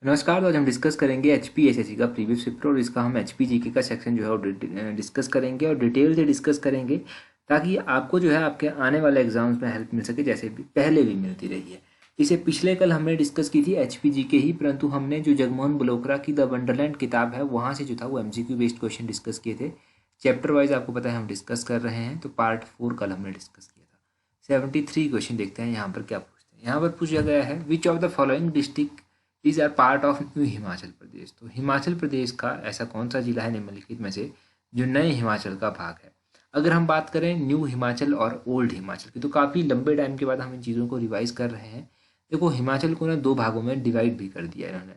नमस्कार। तो आज हम डिस्कस करेंगे एचपीएसएससी का प्रीवियस पेपर और इसका हम एचपीजीके का सेक्शन जो है वो डिस्कस करेंगे और डिटेल से डिस्कस करेंगे ताकि आपको जो है आपके आने वाले एग्जाम्स में हेल्प मिल सके, जैसे भी पहले भी मिलती रही है। इसे पिछले कल हमने डिस्कस की थी एचपीजीके ही, परंतु हमने जो जगमोहन बलोत्रा की द वंडरलैंड किताब है वहाँ से जो था वो एमसीक्यू बेस्ड क्वेश्चन डिस्कस किए थे। चैप्टर वाइज आपको पता है हम डिस्कस कर रहे हैं, तो पार्ट 4 कल हमने डिस्कस किया था। 73 क्वेश्चन देखते हैं यहाँ पर क्या पूछते हैं। यहाँ पर पूछा गया है which of the following district is are part of new Himachal Pradesh. तो हिमाचल प्रदेश का ऐसा कौन सा जिला है निम्नलिखित में से जो नए हिमाचल का भाग है। अगर हम बात करें न्यू हिमाचल और ओल्ड हिमाचल की, तो काफ़ी लंबे टाइम के बाद हम इन चीज़ों को रिवाइज कर रहे हैं। देखो, हिमाचल को ना दो भागों में डिवाइड भी कर दिया इन्होंने,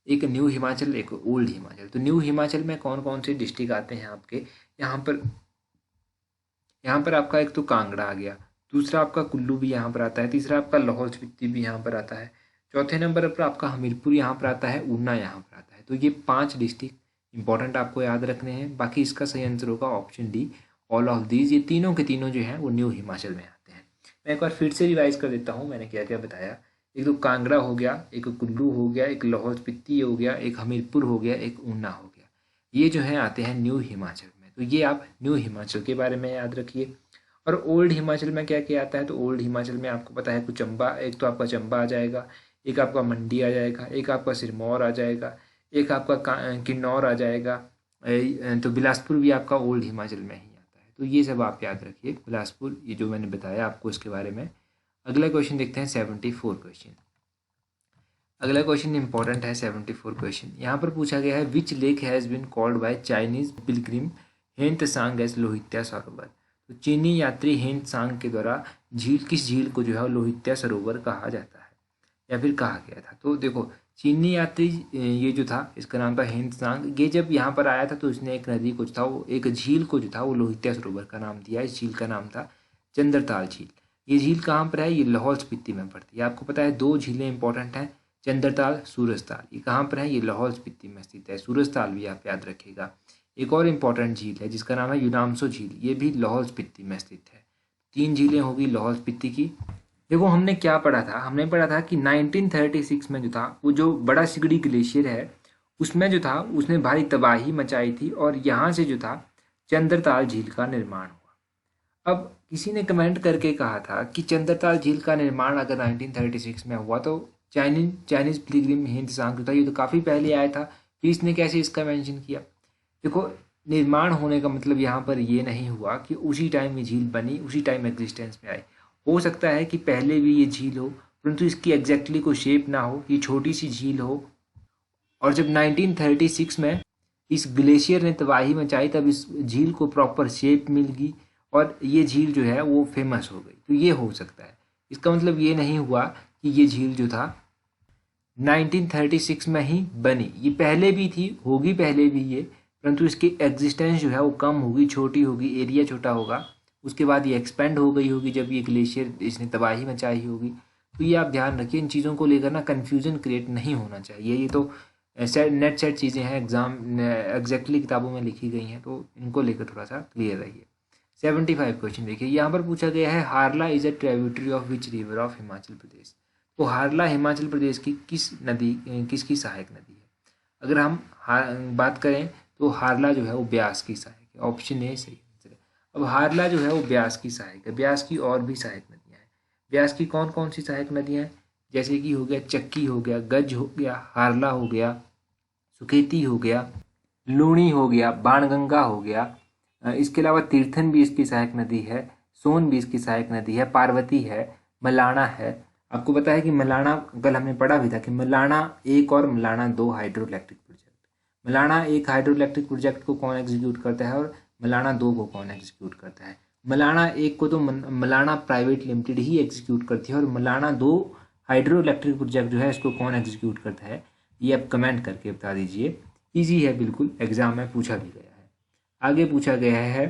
एक न्यू हिमाचल एक ओल्ड हिमाचल। तो न्यू हिमाचल में कौन कौन से डिस्ट्रिक्ट आते हैं आपके यहाँ पर। यहाँ पर आपका एक तो कांगड़ा आ गया, दूसरा आपका कुल्लू भी यहाँ पर आता है, तीसरा आपका लाहौल स्पीति भी यहाँ पर आता है, चौथे नंबर पर आपका हमीरपुर यहाँ पर आता है, ऊना यहाँ पर आता है। तो ये 5 डिस्ट्रिक्ट इंपॉर्टेंट आपको याद रखने हैं। बाकी इसका सही आंसर होगा option D, all of these. ये तीनों के तीनों जो हैं वो न्यू हिमाचल में आते हैं। मैं एक बार फिर से रिवाइज कर देता हूँ मैंने क्या क्या बताया। एक तो कांगड़ा हो गया, एक कुल्लू हो गया, एक लाहौल स्पीति हो गया, एक हमीरपुर हो गया, एक ऊना हो गया। ये जो है आते हैं न्यू हिमाचल में। तो ये आप न्यू हिमाचल के बारे में याद रखिए। और ओल्ड हिमाचल में क्या क्या आता है, तो ओल्ड हिमाचल में आपको पता है कुछ चंबा, एक तो आपका चंबा आ जाएगा, एक आपका मंडी आ जाएगा, एक आपका सिरमौर आ जाएगा, एक आपका किन्नौर आ जाएगा। तो बिलासपुर भी आपका ओल्ड हिमाचल में ही आता है। तो ये सब आप याद रखिए, बिलासपुर, ये जो मैंने बताया आपको इसके बारे में। अगला क्वेश्चन देखते हैं 74 क्वेश्चन। अगला क्वेश्चन इंपॉर्टेंट है 74 क्वेश्चन। यहाँ पर पूछा गया है which lake has been called by Chinese pilgrim Hiuen Tsang as Lohitya Sarovar. तो चीनी यात्री हेंट सांग के द्वारा किस झील को जो है लोहित्या सरोवर कहा जाता है या फिर कहा गया था। तो देखो, चीनी यात्री ये जो था इसका नाम था हेंट सांग। ये जब यहाँ पर आया था तो इसने एक नदी को जो था वो एक झील को जो था वो लोहित्या सरोवर का नाम दिया। इस झील का नाम था चंद्रताल झील। ये झील कहाँ पर है, ये लाहौल स्पीति में पड़ती है। आपको पता है 2 झीलें इंपॉर्टेंट हैं, चंद्रताल, सूरजताल। ये कहाँ पर है, ये लाहौल स्पीति में स्थित है। सूरजताल भी आप याद रखिएगा। एक और इम्पॉर्टेंट झील है जिसका नाम है यूनामसो झील, ये भी लाहौल स्पीति में स्थित है। 3 झीलें होगी लाहौल स्पीति की। देखो, हमने क्या पढ़ा था, हमने पढ़ा था कि 1936 में जो था वो जो बड़ा सिगड़ी ग्लेशियर है उसमें जो था उसने भारी तबाही मचाई थी और यहाँ से जो था चंद्रताल झील का निर्माण हुआ। अब किसी ने कमेंट करके कहा था कि चंद्रताल झील का निर्माण अगर 1936 में हुआ तो चाइनीज पिलग्रिम हिंद सांग जो था ये तो काफ़ी पहले आया था, फिर इसने कैसे इसका मेंशन किया। देखो, निर्माण होने का मतलब यहाँ पर ये नहीं हुआ कि उसी टाइम ये झील बनी, उसी टाइम एग्जिस्टेंस में आई। हो सकता है कि पहले भी ये झील हो, परंतु इसकी एग्जैक्टली कोई शेप ना हो, ये छोटी सी झील हो। और जब 1936 में इस ग्लेशियर ने तबाही मचाई तब इस झील को प्रॉपर शेप मिल गई और ये झील जो है वो फेमस हो गई। तो ये हो सकता है। इसका मतलब ये नहीं हुआ कि ये झील जो था 1936 में ही बनी, ये पहले भी थी, होगी पहले भी ये, परंतु इसकी एग्जिस्टेंस जो है वो कम होगी, छोटी होगी, एरिया छोटा होगा। उसके बाद ये एक्सपेंड हो गई होगी जब ये ग्लेशियर इसने तबाही मचाई होगी। तो ये आप ध्यान रखिए, इन चीज़ों को लेकर ना कन्फ्यूजन क्रिएट नहीं होना चाहिए। ये तो नेट सेट चीज़ें हैं, एग्जाम एग्जैक्टली किताबों में लिखी गई हैं, तो इनको लेकर थोड़ा सा क्लियर रहिए। 75 क्वेश्चन देखिए, यहाँ पर पूछा गया है Harla is a tributary of which river of Himachal Pradesh. तो हारला हिमाचल प्रदेश की किस नदी किसकी सहायक नदी है। अगर हम बात करें तो हारला जो है वो ब्यास की सहायक है। ऑप्शन ए सही आंसर है। अब हारला जो है वो ब्यास की सहायक है। ब्यास की और भी सहायक नदियाँ हैं। ब्यास की कौन कौन सी सहायक नदियाँ हैं, जैसे कि हो गया चक्की हो गया, गज हो गया, हारला हो गया, सुकेती हो गया, लूणी हो गया, बाणगंगा हो गया। इसके अलावा तीर्थन भी इसकी सहायक नदी है, सोन भी इसकी सहायक नदी है, पार्वती है, मलाना है। आपको पता है कि मलाना, कल हमने पढ़ा भी था कि मलाना 1 और Malana 2 hydro electric project, Malana 1 hydro electric project को कौन एग्जीक्यूट करता है और मलाना 2 को कौन एग्जीक्यूट करता है। मलाना 1 को तो मलाना प्राइवेट लिमिटेड ही एग्जीक्यूट करती है और मलाना 2 हाइड्रो इलेक्ट्रिक प्रोजेक्ट जो है इसको कौन एग्जीक्यूट करता है, ये आप कमेंट करके बता दीजिए। ईजी है बिल्कुल, एग्जाम में पूछा भी गया है। आगे पूछा गया है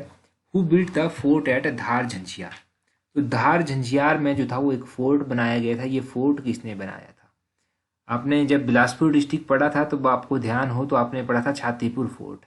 who built the fort at Dhar Jhanjhiar. तो धार झंझियार में जो था वो एक फोर्ट बनाया गया था। ये फोर्ट किसने बनाया था। आपने जब बिलासपुर डिस्ट्रिक्ट पढ़ा था तो आपको ध्यान हो तो आपने पढ़ा था छातीपुर फोर्ट।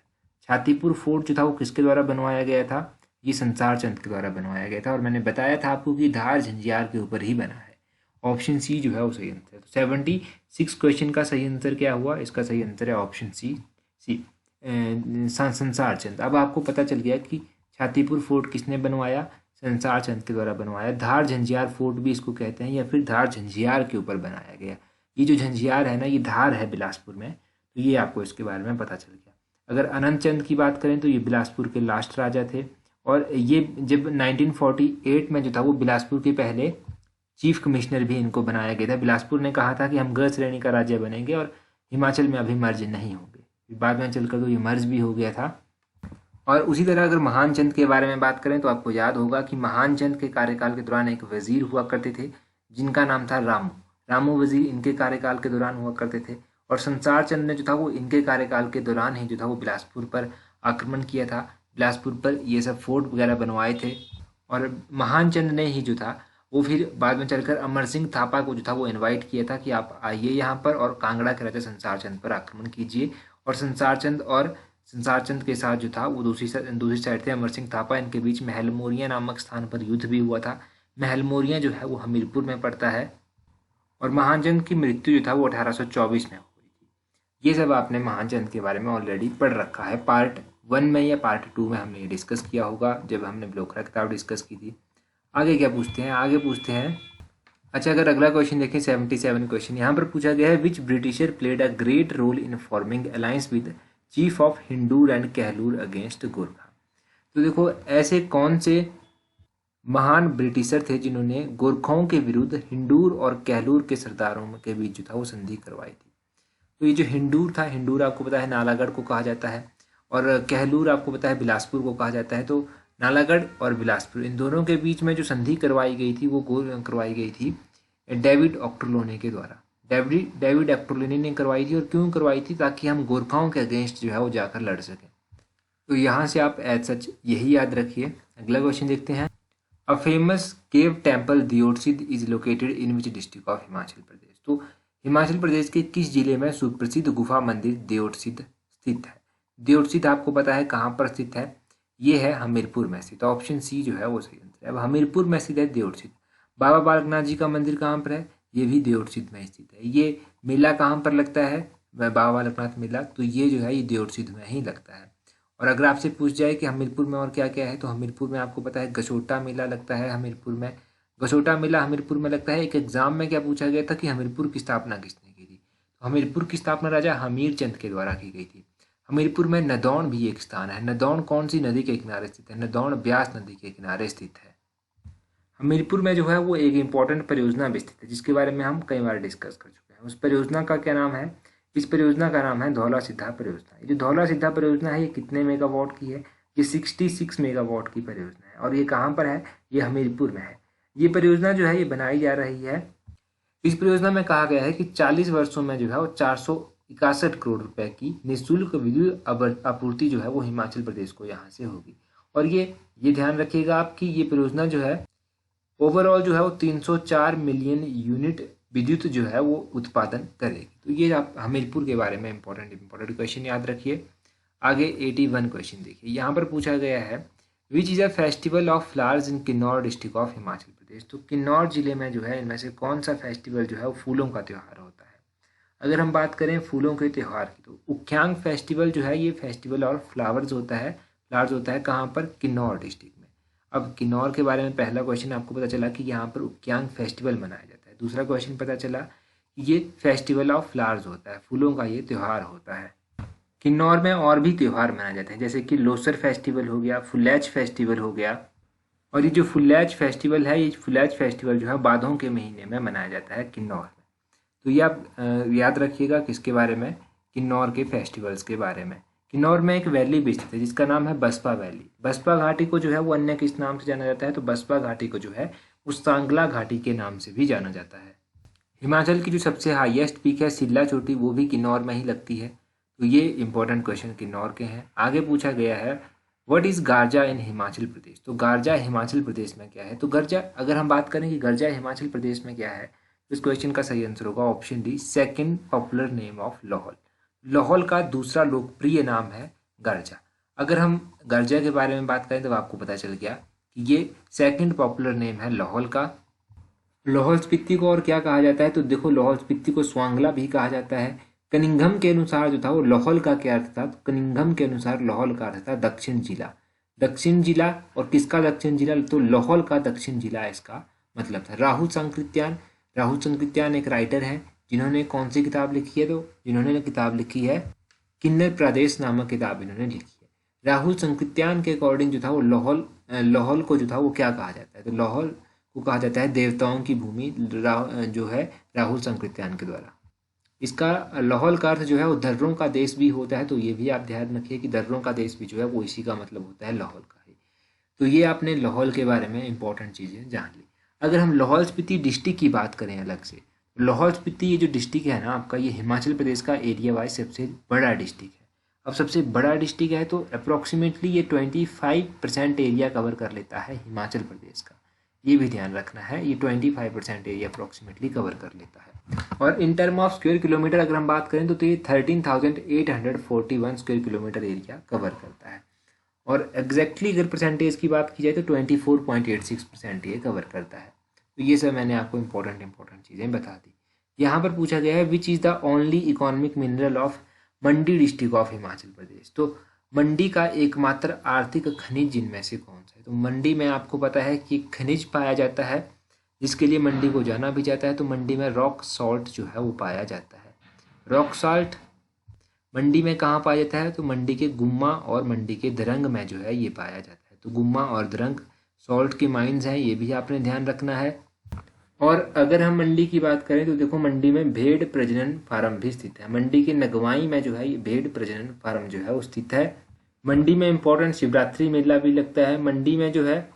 छातीपुर फोर्ट जो था वो किसके द्वारा बनवाया गया था, ये संसार चंद के द्वारा बनवाया गया था। और मैंने बताया था आपको कि धार झंझियार के ऊपर ही बना है। ऑप्शन सी जो है वो सही आंसर है। तो 76 क्वेश्चन का सही आंसर क्या हुआ, इसका सही आंसर है ऑप्शन सी सी संसार चंद। अब आपको पता चल गया कि छातीपुर फोर्ट किसने बनवाया, संसार चंद के द्वारा बनवाया। धार झंझियार फोर्ट भी इसको कहते हैं, या फिर धार झंझियार के ऊपर बनाया गया। ये जो झंझियार है ना, ये धार है बिलासपुर में, तो ये आपको इसके बारे में पता चल गया। अगर अनंत चंद की बात करें तो ये बिलासपुर के लास्ट राजा थे, और ये जब 1948 में जो था वो बिलासपुर के पहले चीफ कमिश्नर भी इनको बनाया गया था। बिलासपुर ने कहा था कि हम ग श्रेणी का राज्य बनेंगे और हिमाचल में अभी मर्ज नहीं होंगे, बाद में चलकर तो ये मर्ज भी हो गया था। और उसी तरह अगर महान चंद के बारे में बात करें तो आपको याद होगा कि महान चंद के कार्यकाल के दौरान एक वजीर हुआ करते थे जिनका नाम था रामू। रामू वजीर इनके कार्यकाल के दौरान हुआ करते थे, और संसार चंद ने जो था वो इनके कार्यकाल के दौरान ही जो था वो बिलासपुर पर आक्रमण किया था, बिलासपुर पर ये सब फोर्ट वगैरह बनवाए थे। और महान चंद ने ही जो था वो फिर बाद में चलकर अमर सिंह थापा को जो था वो इनवाइट किया था कि आप आइए यहाँ पर और कांगड़ा के राजा संसार चंद पर आक्रमण कीजिए। और संसार चंद के साथ जो था वो दूसरी साइड थे अमर सिंह थापा। इनके बीच महलमोरियाँ नामक स्थान पर युद्ध भी हुआ था। महलमोरियाँ जो है वो हमीरपुर में पड़ता है, और महान चंद की मृत्यु जो था वो 1824 में हुई थी। ये सब आपने महान चंद के बारे में ऑलरेडी पढ़ रखा है, पार्ट 1 में या पार्ट 2 में हमने ये डिस्कस किया होगा जब हमने ब्लोकरा किताब डिस्कस की थी। आगे क्या पूछते हैं, आगे पूछते हैं, अच्छा अगर अगला क्वेश्चन देखें 77 क्वेश्चन, यहाँ पर पूछा गया है which britisher played a great role in forming alliance with chief of Hindur and Kahlur against Gorkha. तो देखो ऐसे कौन से महान ब्रिटिशर थे जिन्होंने गोरखाओं के विरुद्ध हिंडूर और कहलूर के सरदारों के बीच जो था वो संधि करवाई थी। तो ये जो हिंडूर था, हिंडूर आपको पता है नालागढ़ को कहा जाता है, और कहलूर आपको पता है बिलासपुर को कहा जाता है। तो नालागढ़ और बिलासपुर इन दोनों के बीच में जो संधि करवाई गई थी वो करवाई गई थी डेविड ऑक्टरलोनी के द्वारा। डेविड ऑक्टरलोनी ने करवाई थी, और क्यों करवाई थी, ताकि हम गोरखाओं के अगेंस्ट जो है वो जाकर लड़ सकें। तो यहाँ से आप एज सच यही याद रखिए। अगला क्वेश्चन देखते हैं, a famous cave temple Deotsidh is located in which district of Himachal Pradesh. तो हिमाचल प्रदेश के किस जिले में सुप्रसिद्ध गुफा मंदिर दियोटसिद्ध स्थित है। दियोटसिद्ध आपको पता है कहाँ पर स्थित है, ये है हमीरपुर में स्थित। ऑप्शन सी जो है वो सही आंसर है। अब हमीरपुर में स्थित है दियोटसिद्ध। बाबा बालकनाथ जी का मंदिर कहाँ पर है, ये भी दियोटसिद्ध में स्थित है। ये मेला कहाँ पर लगता है, बाबा बालकनाथ मेला, तो ये जो है ये दियोटसिद्ध में ही लगता है। और अगर आपसे पूछ जाए कि हमीरपुर में और क्या क्या है, तो हमीरपुर में आपको पता है गसोटा मेला लगता है हमीरपुर में। गसोटा मेला हमीरपुर में लगता है। एक एग्जाम में क्या पूछा गया था कि हमीरपुर की स्थापना किसने की थी, तो हमीरपुर की स्थापना राजा हमीर चंद के द्वारा की गई थी। हमीरपुर में नदौन भी एक स्थान है। नदौन कौन सी नदी के किनारे स्थित है, नदौन ब्यास नदी के किनारे स्थित है। हमीरपुर में जो है वो एक इम्पॉर्टेंट परियोजना भी स्थित है जिसके बारे में हम कई बार डिस्कस कर चुके हैं। उस परियोजना का क्या नाम है, इस परियोजना का नाम है धौला सिद्धा परियोजना। ये जो धौला सिद्धा परियोजना है ये कितने मेगावाट की है, ये 66 मेगावाट की परियोजना है, और ये कहाँ पर है, ये हमीरपुर में है। ये परियोजना जो है ये बनाई जा रही है। इस परियोजना में कहा गया है कि 40 वर्षों में जो है वो 461 करोड़ रुपए की निःशुल्क विद्युत आपूर्ति जो है वो हिमाचल प्रदेश को यहाँ से होगी। और ये ध्यान रखिएगा आप कि ये परियोजना जो है ओवरऑल जो है वो 304 मिलियन यूनिट विद्युत जो है वो उत्पादन करेगी। तो ये आप हमीरपुर के बारे में इंपॉर्टेंट क्वेश्चन याद रखिए। आगे 81 क्वेश्चन देखिए, यहाँ पर पूछा गया है which is a festival of flowers in Kinnaur district of Himachal Pradesh. तो किन्नौर जिले में जो है इनमें से कौन सा फेस्टिवल जो है वो फूलों का त्यौहार होता है। अगर हम बात करें फूलों के त्यौहार की, तो उख्यांग फेस्टिवल जो है ये फेस्टिवल और फ्लावर्स होता है कहाँ पर, किन्नौर डिस्ट्रिक्ट में। अब किन्नौर के बारे में पहला क्वेश्चन आपको पता चला कि यहाँ पर उख्यांग फेस्टिवल मनाया जाता है। दूसरा क्वेश्चन पता चला कि ये फेस्टिवल ऑफ फ्लावर्स होता है, फूलों का ये त्यौहार होता है। किन्नौर में और भी त्यौहार मनाए जाते हैं जैसे कि लोसर फेस्टिवल हो गया, फुलैच फेस्टिवल हो गया। और ये जो फुलैच फेस्टिवल है, ये फुलैच फेस्टिवल जो है बादों के महीने में मनाया जाता है किन्नौर में। तो ये आप याद रखिएगा किसके बारे में, किन्नौर के फेस्टिवल्स के बारे में। किन्नौर में एक वैली भी स्थित है जिसका नाम है बसपा वैली। बसपा घाटी को जो है वो अन्य किस नाम से जाना जाता है, तो बसपा घाटी को जो है उस सांगला घाटी के नाम से भी जाना जाता है। हिमाचल की जो सबसे हाईएस्ट पीक है सिल्ला चोटी, वो भी किन्नौर में ही लगती है। तो ये इंपॉर्टेंट क्वेश्चन किन्नौर के हैं। आगे पूछा गया है व्हाट इज़ गारजा इन हिमाचल प्रदेश। तो गारजा हिमाचल प्रदेश में क्या है, तो गारजा अगर हम बात करें कि गारजा हिमाचल प्रदेश में क्या है, इस क्वेश्चन का सही आंसर होगा option D, second popular name of Lahaul. Lahaul का दूसरा लोकप्रिय नाम है गारजा। अगर हम गारजा के बारे में बात करें तो आपको पता चल गया कि ये सेकंड पॉपुलर नेम है लाहौल का। लाहौल स्पीति को और क्या कहा जाता है, तो देखो लाहौल स्पीति को स्वांगला भी कहा जाता है। कनिंघम के अनुसार जो था वो लाहौल का क्या अर्थ था, तो कनिंघम के अनुसार लाहौल का अर्थ था दक्षिण जिला। दक्षिण जिला, और किसका दक्षिण जिला, तो लाहौल का दक्षिण जिला इसका मतलब था। राहुल संकृत्यान एक राइटर है जिन्होंने कौन सी किताब लिखी है, तो जिन्होंने किताब लिखी है किन्नर प्रदेश नामक किताब इन्होंने लिखी है। राहुल संकृत्यान के अकॉर्डिंग जो था वो लाहौल को जो था वो क्या कहा जाता है, तो लाहौल को कहा जाता है देवताओं की भूमि, जो है राहुल संकृत्यान के द्वारा। इसका लाहौल का अर्थ जो है वो दर्रों का देश भी होता है, तो ये भी आप ध्यान रखिए कि दर्रों का देश भी जो है वो इसी का मतलब होता है लाहौल का ही। तो ये आपने लाहौल के बारे में इंपॉर्टेंट चीज़ें जान ली। अगर हम लाहौल स्पीति डिस्ट्रिक्ट की बात करें अलग से, लाहौल स्पीति ये जो डिस्ट्रिक्ट है ना आपका, ये हिमाचल प्रदेश का एरिया वाइज सबसे बड़ा डिस्ट्रिक्ट है। अब सबसे बड़ा डिस्ट्रिक्ट है तो अप्रॉक्सीमेटली ये 25% एरिया कवर कर लेता है हिमाचल प्रदेश का। ये भी ध्यान रखना है, ये 25% एरिया अप्रॉक्सीमेटली कवर कर लेता है। और in term of square kilometre अगर हम बात करें तो ये 13,841 स्क्वायर किलोमीटर एरिया कवर करता है। और एग्जैक्टली अगर परसेंटेज की बात की जाए तो 24.86% ये कवर करता है। तो ये सब मैंने आपको इंपॉर्टेंट चीज़ें बता दी। यहाँ पर पूछा गया है which is the only economic mineral of Mandi district of Himachal Pradesh. तो मंडी का एकमात्र आर्थिक खनिज जिनमें से कौन सा है, तो मंडी में आपको पता है कि खनिज पाया जाता है जिसके लिए मंडी को जाना भी जाता है। तो मंडी में रॉक सॉल्ट जो है वो पाया जाता है। रॉक सॉल्ट मंडी में कहाँ पाया जाता है, तो मंडी के गुम्मा और मंडी के दरंग में जो है ये पाया जाता है। तो गुम्मा और दरंग सॉल्ट की माइंस हैं, ये भी आपने ध्यान रखना है। और अगर हम मंडी की बात करें तो देखो मंडी में भेड़ प्रजनन फार्म भी स्थित है। मंडी के नगवाई में जो है ये भेड़ प्रजनन फार्म जो है वो स्थित है। मंडी में इंपॉर्टेंट शिवरात्रि मेला भी लगता है। मंडी में जो है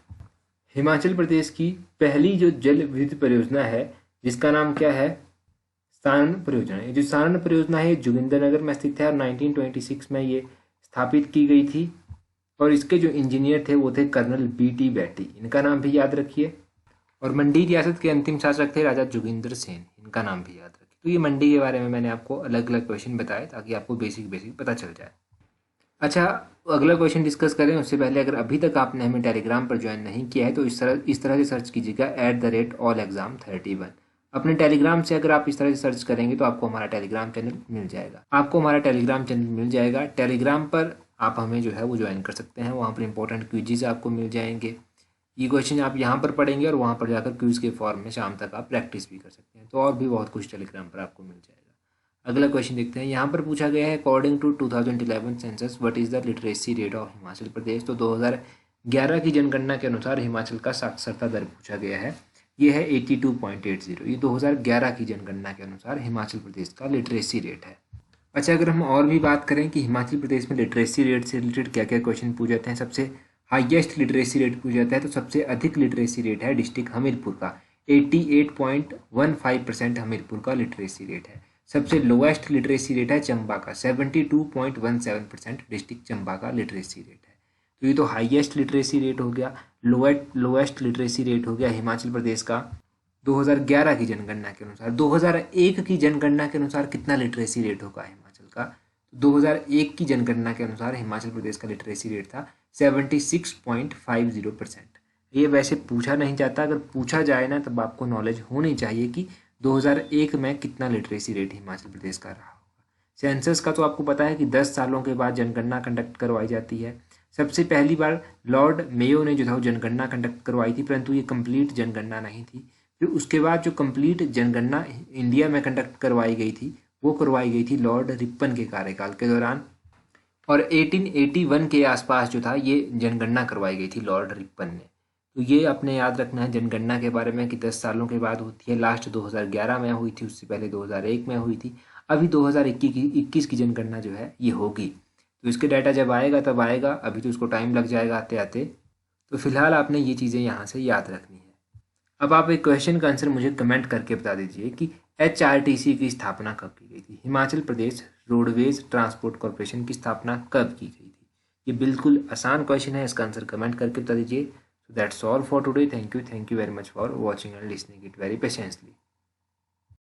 हिमाचल प्रदेश की पहली जो जल विद्युत परियोजना है जिसका नाम क्या है, सारण परियोजना। ये जो सारण परियोजना है ये जोगिंद्रनगर में स्थित है और 1926 में ये स्थापित की गई थी। और इसके जो इंजीनियर थे वो थे कर्नल BT बैटी, इनका नाम भी याद रखिए। और मंडी रियासत के अंतिम शासक थे राजा जोगिंदर सेन, इनका नाम भी याद रखिए। तो ये मंडी के बारे में मैंने आपको अलग अलग क्वेश्चन बताए ताकि आपको बेसिक पता चल जाए। अच्छा, अगला क्वेश्चन डिस्कस करें उससे पहले अगर अभी तक आपने हमें टेलीग्राम पर ज्वाइन नहीं किया है तो इस तरह से सर्च कीजिएगा @allexam31। अपने टेलीग्राम से अगर आप इस तरह से सर्च करेंगे तो आपको हमारा टेलीग्राम चैनल मिल जाएगा। टेलीग्राम पर आप हमें जो है वो ज्वाइन कर सकते हैं। वहाँ पर इंपॉर्टेंट क्विज़ आपको मिल जाएंगे। ये क्वेश्चन आप यहाँ पर पढ़ेंगे और वहाँ पर जाकर क्विज़ के फॉर्म में शाम तक आप प्रैक्टिस भी कर सकते हैं। तो और भी बहुत कुछ टेलीग्राम पर आपको मिल जाएगा। अगला क्वेश्चन देखते हैं। यहाँ पर पूछा गया है according to 2011 census what is the literacy rate of Himachal Pradesh. तो 2011 की जनगणना के अनुसार हिमाचल का साक्षरता दर पूछा गया है, ये है 82.80। ये 2011 की जनगणना के अनुसार हिमाचल प्रदेश का लिटरेसी रेट है। अच्छा, अगर हम और भी बात करें कि हिमाचल प्रदेश में लिटरेसी रेट से रिलेटेड क्या क्या क्वेश्चन पूछ जाते हैं। सबसे हाईएस्ट लिटरेसी रेट पूछा जाता है तो सबसे अधिक लिटरेसी रेट है डिस्ट्रिक्ट हमीरपुर का, 88.15% हमीरपुर का लिटरेसी रेट है। सबसे लोएस्ट लिटरेसी रेट है चंबा का, 72.17% डिस्ट्रिक्ट चंबा का लिटरेसी रेट है। तो ये तो हाईएस्ट लिटरेसी रेट हो गया। लोएस्ट लिटरेसी रेट हो गया हिमाचल प्रदेश का 2011 की जनगणना के अनुसार। 2001 की जनगणना के अनुसार कितना लिटरेसी रेट होगा हिमाचल का, तो 2001 की जनगणना के अनुसार हिमाचल प्रदेश का लिटरेसी रेट था 76.50%। ये वैसे पूछा नहीं जाता, अगर पूछा जाए ना तब आपको नॉलेज होनी चाहिए कि 2001 में कितना लिटरेसी रेट हिमाचल प्रदेश का रहा होगा। सेंसस का तो आपको पता है कि 10 सालों के बाद जनगणना कंडक्ट करवाई जाती है। सबसे पहली बार लॉर्ड मेयो ने जो था वो जनगणना कंडक्ट करवाई थी, परंतु ये कंप्लीट जनगणना नहीं थी। फिर उसके बाद जो कंप्लीट जनगणना इंडिया में कंडक्ट करवाई गई थी वो करवाई गई थी लॉर्ड रिपन के कार्यकाल के दौरान। और 1881 के आसपास जो था ये जनगणना करवाई गई थी लॉर्ड रिपन ने। तो ये अपने याद रखना है जनगणना के बारे में कि 10 सालों के बाद होती है। लास्ट 2011 में हुई थी, उससे पहले 2001 में हुई थी। अभी 2021 की जनगणना जो है ये होगी। तो इसके डाटा जब आएगा तब आएगा, अभी तो इसको टाइम लग जाएगा आते आते। तो फिलहाल आपने ये चीज़ें यहाँ से याद रखनी है। अब आप एक क्वेश्चन का आंसर मुझे कमेंट करके बता दीजिए कि HRTC की स्थापना कब की गई थी। Himachal Pradesh roadways transport corporation की स्थापना कब की गई थी। ये बिल्कुल आसान क्वेश्चन है, इसका आंसर कमेंट करके बता दीजिए। So that's all for today. Thank you very much for watching and listening it very patiently.